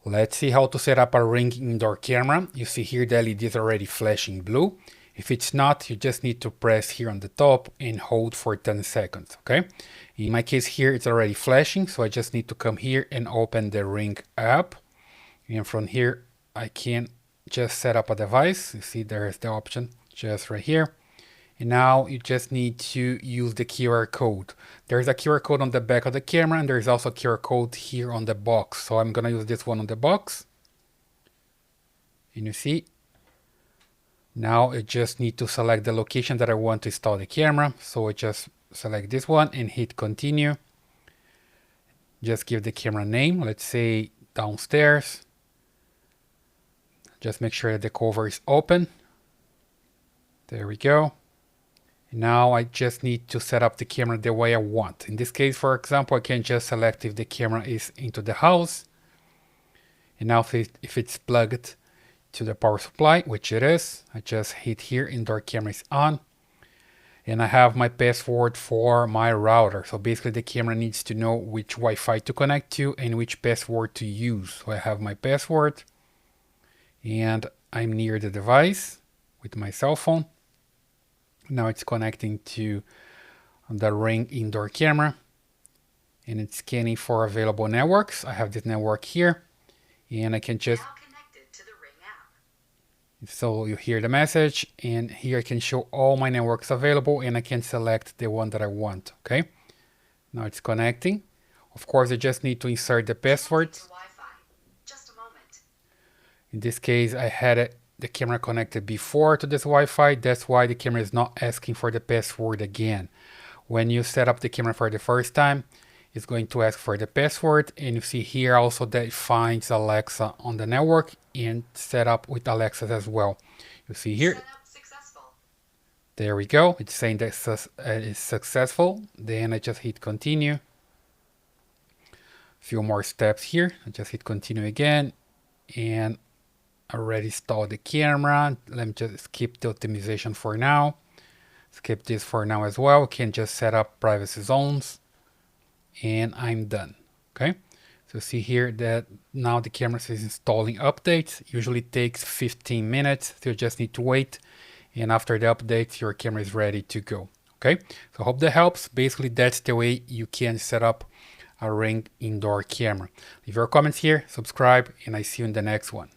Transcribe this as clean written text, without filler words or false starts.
Let's see how to set up a Ring indoor camera. You see here the LED is already flashing blue. If it's not, you just need to press here on the top and hold for 10 seconds, okay? In my case here, it's already flashing, so I just need to come here and open the Ring app. And from here, I can just set up a device. You see there's the option just right here. And now you just need to use the QR code. There's a QR code on the back of the camera, and there's also a QR code here on the box. So I'm gonna use this one on the box. And you see, now I just need to select the location that I want to install the camera. So I just select this one and hit continue. Just give the camera name, let's say downstairs. Just make sure that the cover is open. There we go. Now I just need to set up the camera the way I want. In this case, for example, I can just select if the camera is into the house. And now if it's plugged to the power supply, which it is, I just hit here, indoor camera is on. And I have my password for my router. So basically the camera needs to know which Wi-Fi to connect to and which password to use. So I have my password and I'm near the device with my cell phone. Now it's connecting to the Ring indoor camera and it's scanning for available networks. I have this network here and I can just, to the Ring app. So you hear the message and here I can show all my networks available and I can select the one that I want, okay? Now it's connecting. Of course, I just need to insert the password. Just a moment. In this case, I had the camera connected before to this Wi-Fi. That's why the camera is not asking for the password again. When you set up the camera for the first time, it's going to ask for the password. And you see here also that it finds Alexa on the network and set up with Alexa as well. You see here. Setup successful. There we go. It's saying that it's successful. Then I just hit continue. A few more steps here. I just hit continue again. And already installed the camera. Let me just skip the optimization for now. Skip this for now as well. Can just set up privacy zones and I'm done. Okay, so see here that now the camera is installing updates. Usually takes 15 minutes, so you just need to wait, and after the updates your camera is ready to go. Okay, so hope that helps. Basically that's the way you can set up a Ring indoor camera. Leave your comments here, subscribe, and I see you in the next one.